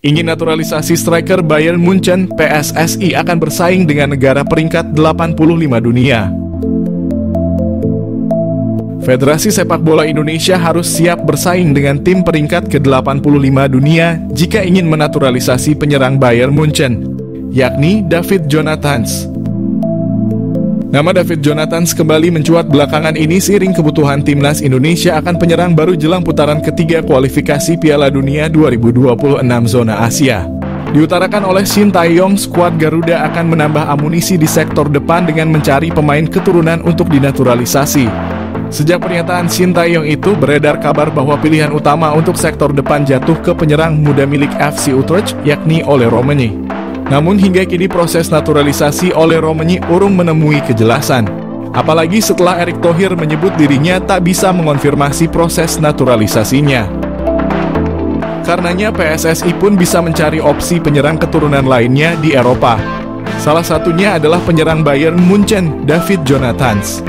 Ingin naturalisasi striker Bayern Munchen, PSSI akan bersaing dengan negara peringkat 85 dunia. Federasi Sepak Bola Indonesia harus siap bersaing dengan tim peringkat ke-85 dunia jika ingin menaturalisasi penyerang Bayern Munchen, yakni David Jonathans. Nama David Jonathans kembali mencuat belakangan ini seiring kebutuhan timnas Indonesia akan penyerang baru jelang putaran ketiga kualifikasi Piala Dunia 2026 zona Asia. Diutarakan oleh Shin Tae-yong, skuad Garuda akan menambah amunisi di sektor depan dengan mencari pemain keturunan untuk dinaturalisasi. Sejak pernyataan Shin Tae-yong itu, beredar kabar bahwa pilihan utama untuk sektor depan jatuh ke penyerang muda milik FC Utrecht, yakni Ole Roemeny. Namun hingga kini proses naturalisasi Ole Roemeny urung menemui kejelasan. Apalagi setelah Erick Thohir menyebut dirinya tak bisa mengonfirmasi proses naturalisasinya. Karenanya PSSI pun bisa mencari opsi penyerang keturunan lainnya di Eropa. Salah satunya adalah penyerang Bayern Munchen, David Jonathans.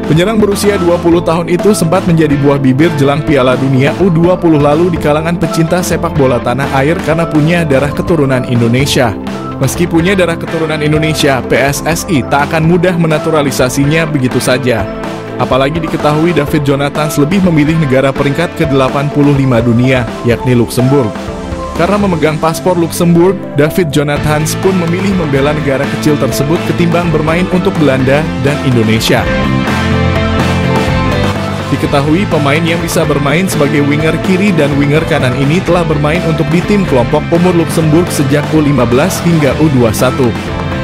Penyerang berusia 20 tahun itu sempat menjadi buah bibir jelang Piala Dunia U20 lalu di kalangan pecinta sepak bola tanah air karena punya darah keturunan Indonesia. Meski punya darah keturunan Indonesia, PSSI tak akan mudah menaturalisasinya begitu saja. Apalagi diketahui David Jonathans lebih memilih negara peringkat ke-85 dunia, yakni Luxembourg. Karena memegang paspor Luxembourg, David Jonathans pun memilih membela negara kecil tersebut ketimbang bermain untuk Belanda dan Indonesia. Diketahui pemain yang bisa bermain sebagai winger kiri dan winger kanan ini telah bermain untuk di tim kelompok umur Luxembourg sejak U15 hingga U21.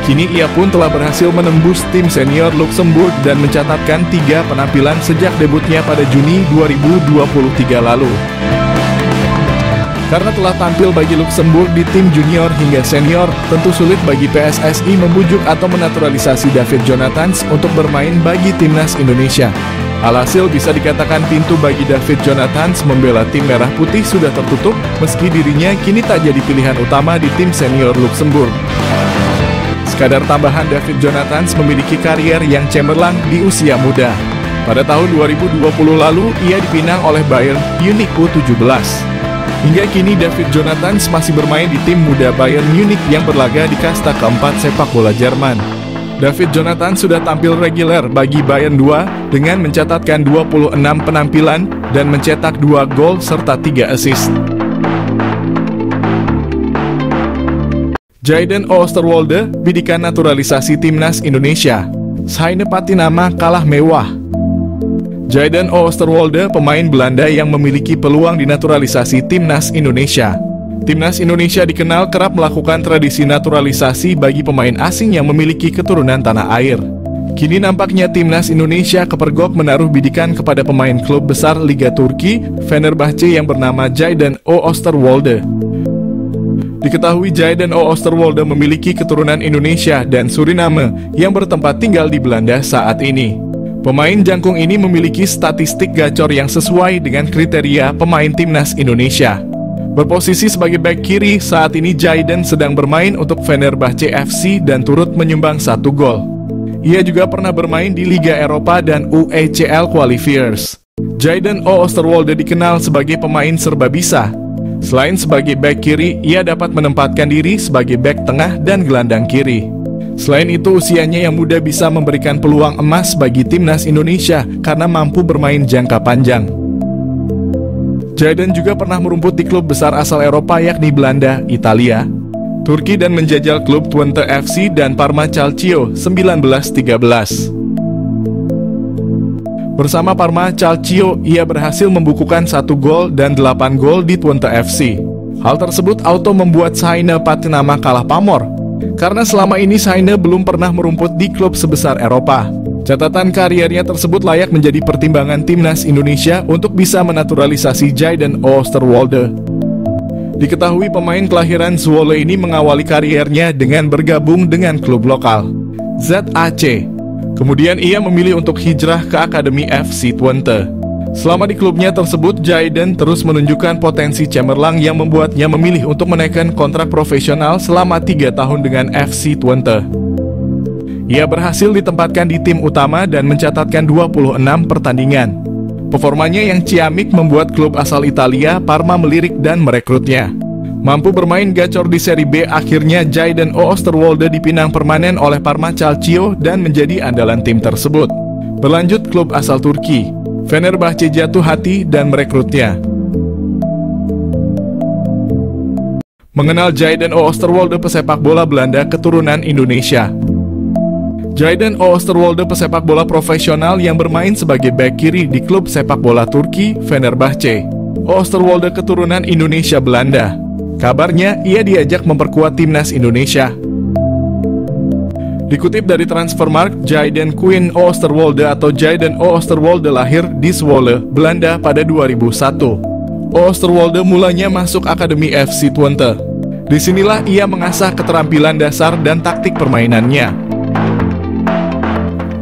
Kini ia pun telah berhasil menembus tim senior Luxembourg dan mencatatkan 3 penampilan sejak debutnya pada Juni 2023 lalu. Karena telah tampil bagi Luxembourg di tim junior hingga senior, tentu sulit bagi PSSI membujuk atau menaturalisasi David Jonathans untuk bermain bagi timnas Indonesia. Alhasil bisa dikatakan pintu bagi David Jonathans membela tim merah putih sudah tertutup, meski dirinya kini tak jadi pilihan utama di tim senior Luxembourg. Sekadar tambahan, David Jonathans memiliki karier yang cemerlang di usia muda. Pada tahun 2020 lalu, ia dipinang oleh Bayern Munich U17. Hingga kini David Jonathans masih bermain di tim muda Bayern Munich yang berlaga di kasta keempat sepak bola Jerman. David Jonathans sudah tampil reguler bagi Bayern 2 dengan mencatatkan 26 penampilan dan mencetak 2 gol serta 3 assist. Jayden Oosterwolde, bidikan naturalisasi timnas Indonesia. Saine Patinama kalah mewah. Jayden Oosterwolde, pemain Belanda yang memiliki peluang dinaturalisasi timnas Indonesia. Timnas Indonesia dikenal kerap melakukan tradisi naturalisasi bagi pemain asing yang memiliki keturunan tanah air. Kini nampaknya timnas Indonesia kepergok menaruh bidikan kepada pemain klub besar Liga Turki, Fenerbahce yang bernama Jayden Oosterwolde. Diketahui Jayden Oosterwolde memiliki keturunan Indonesia dan Suriname yang bertempat tinggal di Belanda saat ini. Pemain jangkung ini memiliki statistik gacor yang sesuai dengan kriteria pemain timnas Indonesia. Berposisi sebagai bek kiri, saat ini Jayden sedang bermain untuk Fenerbahce FC dan turut menyumbang 1 gol. Ia juga pernah bermain di Liga Eropa dan UECL Qualifiers. Jayden Oosterwolde dikenal sebagai pemain serba bisa. Selain sebagai bek kiri, ia dapat menempatkan diri sebagai bek tengah dan gelandang kiri. Selain itu, usianya yang muda bisa memberikan peluang emas bagi timnas Indonesia karena mampu bermain jangka panjang. Jayden juga pernah merumput di klub besar asal Eropa yakni Belanda, Italia, Turki dan menjajal klub Twente FC dan Parma Calcio 1913. Bersama Parma Calcio, ia berhasil membukukan 1 gol dan 8 gol di Twente FC. Hal tersebut auto membuat Saine Patinama kalah pamor, karena selama ini Saine belum pernah merumput di klub sebesar Eropa. Catatan kariernya tersebut layak menjadi pertimbangan timnas Indonesia untuk bisa menaturalisasi Jayden Oosterwolde. Diketahui pemain kelahiran Zwolle ini mengawali kariernya dengan bergabung dengan klub lokal, ZAC. Kemudian ia memilih untuk hijrah ke Akademi FC Twente. Selama di klubnya tersebut, Jayden terus menunjukkan potensi cemerlang yang membuatnya memilih untuk menaikkan kontrak profesional selama 3 tahun dengan FC Twente. Ia berhasil ditempatkan di tim utama dan mencatatkan 26 pertandingan. Performanya yang ciamik membuat klub asal Italia, Parma, melirik dan merekrutnya. Mampu bermain gacor di Serie B, akhirnya Jayden Oosterwolde dipinang permanen oleh Parma Calcio dan menjadi andalan tim tersebut. Berlanjut, klub asal Turki, Fenerbahçe jatuh hati dan merekrutnya. Mengenal Jayden Oosterwolde, pesepak bola Belanda keturunan Indonesia. Jayden Oosterwolde, pesepak bola profesional yang bermain sebagai bek kiri di klub sepak bola Turki, Fenerbahçe. Oosterwolde keturunan Indonesia Belanda. Kabarnya, ia diajak memperkuat timnas Indonesia. Dikutip dari Transfermarkt, Jayden Quinn Oosterwolde atau Jayden Oosterwolde lahir di Zwolle, Belanda pada 2001. Oosterwolde mulanya masuk Akademi FC Twente. Disinilah ia mengasah keterampilan dasar dan taktik permainannya.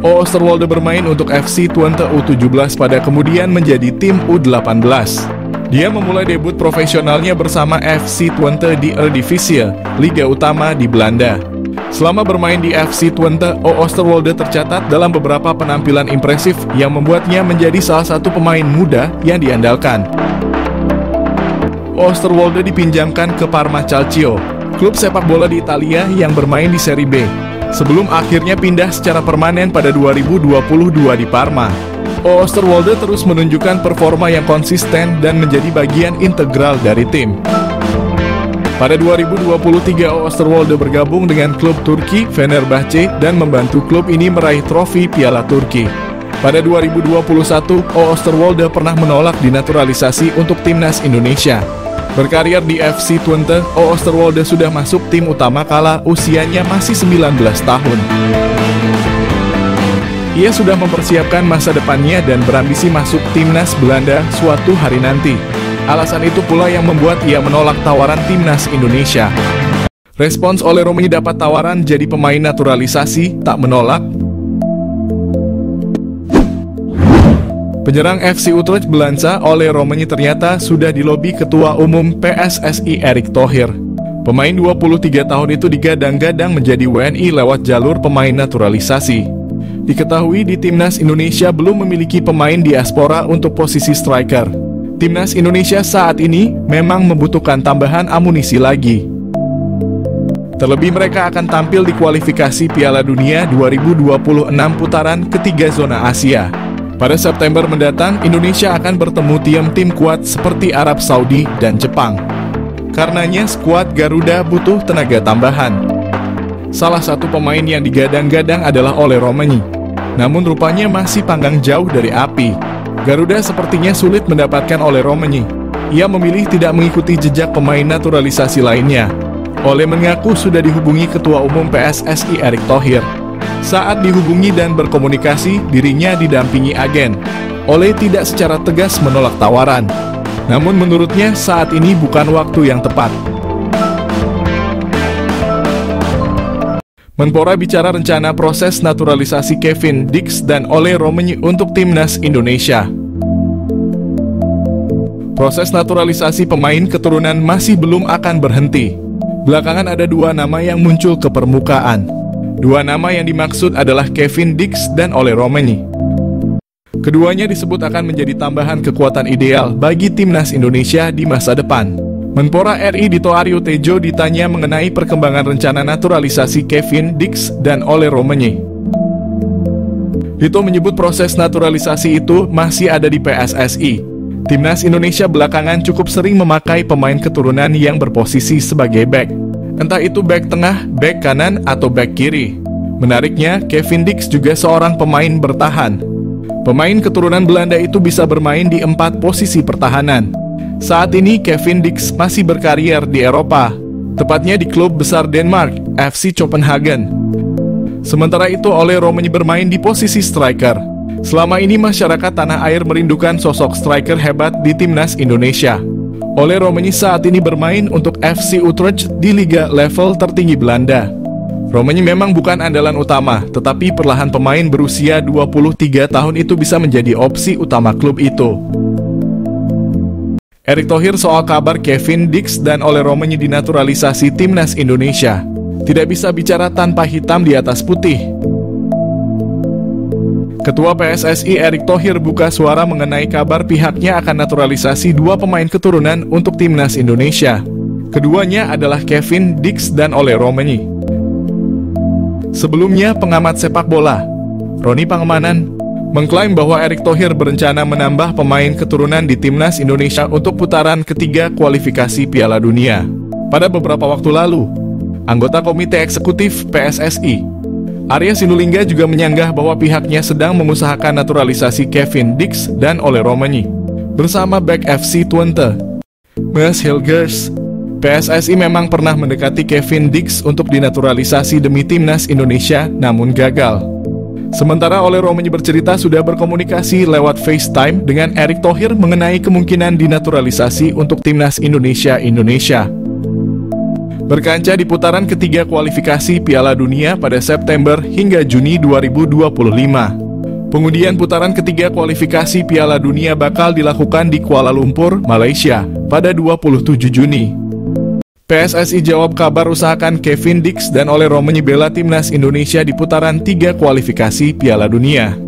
Oosterwolde bermain untuk FC Twente U17 pada kemudian menjadi tim U18. Dia memulai debut profesionalnya bersama FC Twente di Eredivisie, Liga Utama di Belanda. Selama bermain di FC Twente, Oosterwolde tercatat dalam beberapa penampilan impresif yang membuatnya menjadi salah satu pemain muda yang diandalkan. Oosterwolde dipinjamkan ke Parma Calcio, klub sepak bola di Italia yang bermain di Serie B, sebelum akhirnya pindah secara permanen pada 2022 di Parma. Oosterwolde terus menunjukkan performa yang konsisten dan menjadi bagian integral dari tim. Pada 2023, Oosterwolde bergabung dengan klub Turki, Fenerbahçe, dan membantu klub ini meraih trofi Piala Turki. Pada 2021, Oosterwolde pernah menolak dinaturalisasi untuk timnas Indonesia. Berkarir di FC Twente, Oosterwolde sudah masuk tim utama kala usianya masih 19 tahun. Ia sudah mempersiapkan masa depannya dan berambisi masuk timnas Belanda suatu hari nanti. Alasan itu pula yang membuat ia menolak tawaran timnas Indonesia. Respons Ole Romenyi dapat tawaran jadi pemain naturalisasi, tak menolak. Penyerang FC Utrecht Belansa Ole Romenyi ternyata sudah dilobi Ketua Umum PSSI Erick Thohir. Pemain 23 tahun itu digadang-gadang menjadi WNI lewat jalur pemain naturalisasi. Diketahui di timnas Indonesia belum memiliki pemain diaspora untuk posisi striker. Timnas Indonesia saat ini memang membutuhkan tambahan amunisi lagi. Terlebih mereka akan tampil di kualifikasi Piala Dunia 2026 putaran ketiga zona Asia. Pada September mendatang, Indonesia akan bertemu tim kuat seperti Arab Saudi dan Jepang. Karenanya skuad Garuda butuh tenaga tambahan. Salah satu pemain yang digadang-gadang adalah Ole Romenyi. Namun rupanya masih panggang jauh dari api. Garuda sepertinya sulit mendapatkan Ole Romenyi. Ia memilih tidak mengikuti jejak pemain naturalisasi lainnya. Ole mengaku sudah dihubungi Ketua Umum PSSI Erick Thohir. Saat dihubungi dan berkomunikasi, dirinya didampingi agen. Ole tidak secara tegas menolak tawaran. Namun menurutnya saat ini bukan waktu yang tepat. Menpora bicara rencana proses naturalisasi Kevin Dix dan Ole Romenyi untuk timnas Indonesia. Proses naturalisasi pemain keturunan masih belum akan berhenti. Belakangan ada dua nama yang muncul ke permukaan. Dua nama yang dimaksud adalah Kevin Dix dan Ole Romenyi. Keduanya disebut akan menjadi tambahan kekuatan ideal bagi timnas Indonesia di masa depan. Menpora RI Dito Aryo Tejo ditanya mengenai perkembangan rencana naturalisasi Kevin Dix dan Ole Romenyi. Dito menyebut proses naturalisasi itu masih ada di PSSI. Timnas Indonesia belakangan cukup sering memakai pemain keturunan yang berposisi sebagai bek. Entah itu bek tengah, bek kanan, atau bek kiri. Menariknya, Kevin Dix juga seorang pemain bertahan. Pemain keturunan Belanda itu bisa bermain di 4 posisi pertahanan. Saat ini Kevin Dix masih berkarier di Eropa, tepatnya di klub besar Denmark, FC Copenhagen. Sementara itu Ole Romenyi bermain di posisi striker. Selama ini masyarakat tanah air merindukan sosok striker hebat di timnas Indonesia. Ole Romenyi saat ini bermain untuk FC Utrecht di liga level tertinggi Belanda. Romenyi memang bukan andalan utama, tetapi perlahan pemain berusia 23 tahun itu bisa menjadi opsi utama klub itu. Erick Thohir soal kabar Kevin Dix dan Ole Romenyi dinaturalisasi timnas Indonesia. Tidak bisa bicara tanpa hitam di atas putih. Ketua PSSI Erick Thohir buka suara mengenai kabar pihaknya akan naturalisasi 2 pemain keturunan untuk timnas Indonesia. Keduanya adalah Kevin Dix dan Ole Romani. Sebelumnya, pengamat sepak bola Roni Pangemanan mengklaim bahwa Erick Thohir berencana menambah pemain keturunan di timnas Indonesia untuk putaran ketiga kualifikasi Piala Dunia. Pada beberapa waktu lalu, anggota Komite Eksekutif PSSI, Arya Sinulinga juga menyanggah bahwa pihaknya sedang mengusahakan naturalisasi Kevin Dix dan Ole Romani bersama bek FC Twente, Mees Hilgers. PSSI memang pernah mendekati Kevin Dix untuk dinaturalisasi demi timnas Indonesia, namun gagal. Sementara Ole Romani bercerita sudah berkomunikasi lewat FaceTime dengan Erick Thohir mengenai kemungkinan dinaturalisasi untuk timnas Indonesia. Berkaca di putaran ketiga kualifikasi Piala Dunia pada September hingga Juni 2025. Pengundian putaran ketiga kualifikasi Piala Dunia bakal dilakukan di Kuala Lumpur, Malaysia, pada 27 Juni. PSSI jawab kabar usahakan Kevin Dix dan Ole Romani bela timnas Indonesia di putaran 3 kualifikasi Piala Dunia.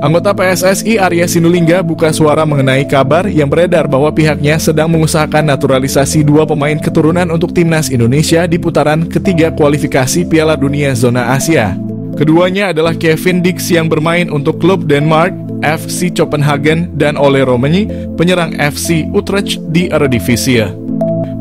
Anggota PSSI Arya Sinulinga buka suara mengenai kabar yang beredar bahwa pihaknya sedang mengusahakan naturalisasi 2 pemain keturunan untuk timnas Indonesia di putaran ketiga kualifikasi Piala Dunia zona Asia. Keduanya adalah Kevin Dix yang bermain untuk klub Denmark, FC Copenhagen, dan Ole Romani, penyerang FC Utrecht di Eredivisie.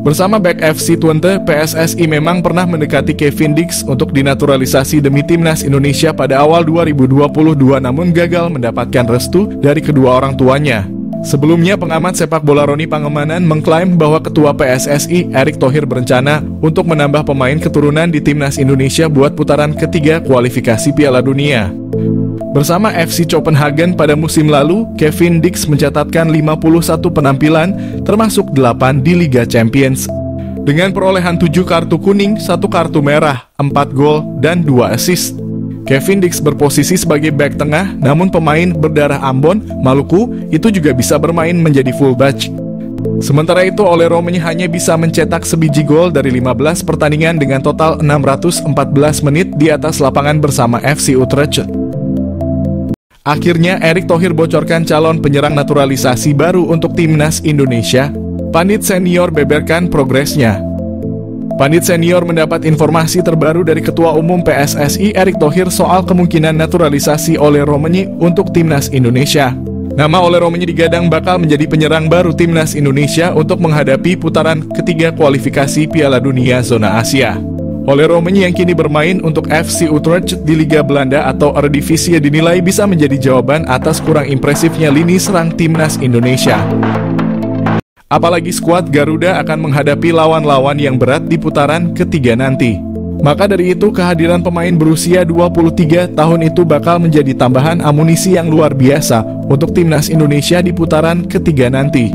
Bersama bek FC Twente, PSSI memang pernah mendekati Kevin Dix untuk dinaturalisasi demi timnas Indonesia pada awal 2022 namun gagal mendapatkan restu dari kedua orang tuanya. Sebelumnya, pengamat sepak bola Roni Pangemanan mengklaim bahwa Ketua PSSI Erick Thohir berencana untuk menambah pemain keturunan di timnas Indonesia buat putaran ketiga kualifikasi Piala Dunia. Bersama FC Copenhagen pada musim lalu, Kevin Dix mencatatkan 51 penampilan, termasuk 8 di Liga Champions. Dengan perolehan 7 kartu kuning, 1 kartu merah, 4 gol, dan 2 assist. Kevin Dix berposisi sebagai bek tengah, namun pemain berdarah Ambon, Maluku, itu juga bisa bermain menjadi fullback. Sementara itu, Ole Romani hanya bisa mencetak sebiji gol dari 15 pertandingan dengan total 614 menit di atas lapangan bersama FC Utrecht. Akhirnya, Erick Thohir bocorkan calon penyerang naturalisasi baru untuk timnas Indonesia. Pandit senior beberkan progresnya. Pandit senior mendapat informasi terbaru dari Ketua Umum PSSI Erick Thohir soal kemungkinan naturalisasi Ole Romani untuk timnas Indonesia. Nama Ole Romani digadang bakal menjadi penyerang baru timnas Indonesia untuk menghadapi putaran ketiga kualifikasi Piala Dunia zona Asia. Ole Romani yang kini bermain untuk FC Utrecht di Liga Belanda atau Eredivisie dinilai bisa menjadi jawaban atas kurang impresifnya lini serang timnas Indonesia. Apalagi skuad Garuda akan menghadapi lawan-lawan yang berat di putaran ketiga nanti. Maka dari itu, kehadiran pemain berusia 23 tahun itu bakal menjadi tambahan amunisi yang luar biasa untuk timnas Indonesia di putaran ketiga nanti.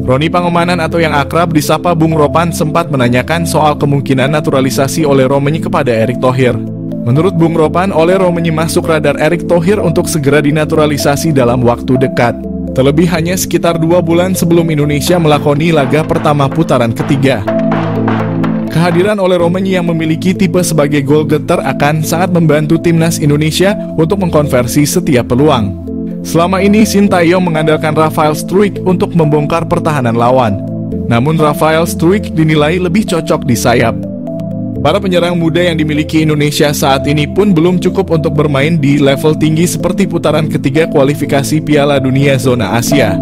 Roni Pangemanan atau yang akrab disapa Bung Ropan sempat menanyakan soal kemungkinan naturalisasi Ole Romani kepada Erick Thohir. Menurut Bung Ropan, Ole Romani masuk radar Erick Thohir untuk segera dinaturalisasi dalam waktu dekat. Terlebih hanya sekitar 2 bulan sebelum Indonesia melakoni laga pertama putaran ketiga. Kehadiran Ole Romani yang memiliki tipe sebagai goal getter akan sangat membantu timnas Indonesia untuk mengkonversi setiap peluang. Selama ini Sintayong mengandalkan Rafael Struijk untuk membongkar pertahanan lawan. Namun Rafael Struijk dinilai lebih cocok di sayap. Para penyerang muda yang dimiliki Indonesia saat ini pun belum cukup untuk bermain di level tinggi seperti putaran ketiga kualifikasi Piala Dunia zona Asia.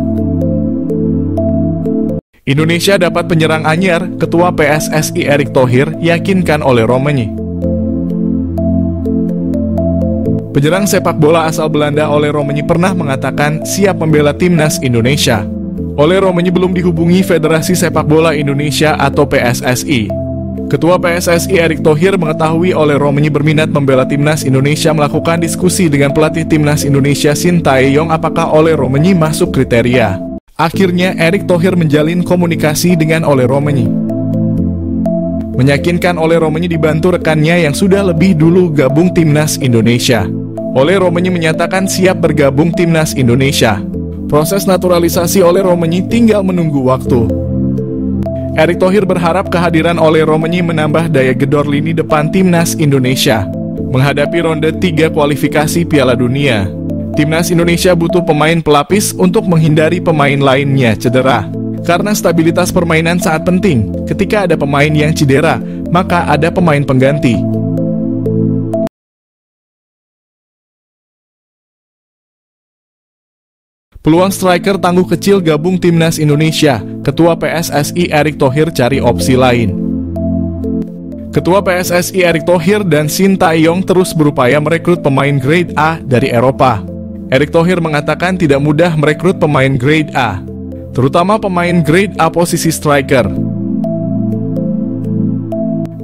Indonesia dapat penyerang anyar, Ketua PSSI Erick Thohir yakinkan Ole Romani. Penyerang sepak bola asal Belanda Ole Romani pernah mengatakan siap membela timnas Indonesia. Ole Romani belum dihubungi Federasi Sepak Bola Indonesia atau PSSI. Ketua PSSI Erick Thohir mengetahui Ole Romani berminat membela timnas Indonesia melakukan diskusi dengan pelatih timnas Indonesia Sintayong apakah Ole Romani masuk kriteria. Akhirnya Erick Thohir menjalin komunikasi dengan Ole Romani. Meyakinkan Ole Romani dibantu rekannya yang sudah lebih dulu gabung timnas Indonesia. Ole Romani menyatakan siap bergabung timnas Indonesia. Proses naturalisasi Ole Romani tinggal menunggu waktu. Erick Thohir berharap kehadiran Ole Romani menambah daya gedor lini depan timnas Indonesia menghadapi ronde 3 kualifikasi Piala Dunia. Timnas Indonesia butuh pemain pelapis untuk menghindari pemain lainnya cedera. Karena stabilitas permainan sangat penting, ketika ada pemain yang cedera, maka ada pemain pengganti. Peluang striker tangguh kecil gabung timnas Indonesia, Ketua PSSI Erick Thohir cari opsi lain. Ketua PSSI Erick Thohir dan Shin Tae-yong terus berupaya merekrut pemain grade A dari Eropa. Erick Thohir mengatakan tidak mudah merekrut pemain grade A, terutama pemain grade A posisi striker.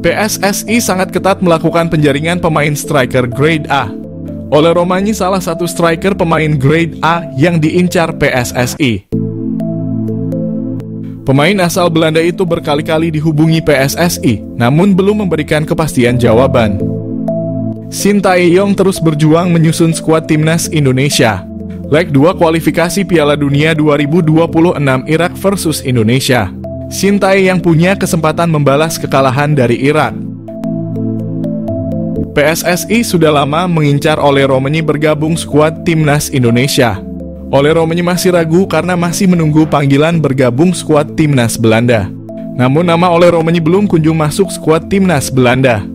PSSI sangat ketat melakukan penjaringan pemain striker grade A. Ole Romanyi salah satu striker pemain grade A yang diincar PSSI. Pemain asal Belanda itu berkali-kali dihubungi PSSI, namun belum memberikan kepastian jawaban. Shin Tae-yong terus berjuang menyusun skuad timnas Indonesia. Leg 2 kualifikasi Piala Dunia 2026 Irak versus Indonesia. Shin Tae-yong punya kesempatan membalas kekalahan dari Irak. PSSI sudah lama mengincar Ole Romanyi bergabung skuad timnas Indonesia. Ole Romanyi masih ragu karena masih menunggu panggilan bergabung skuad timnas Belanda. Namun nama Ole Romanyi belum kunjung masuk skuad timnas Belanda.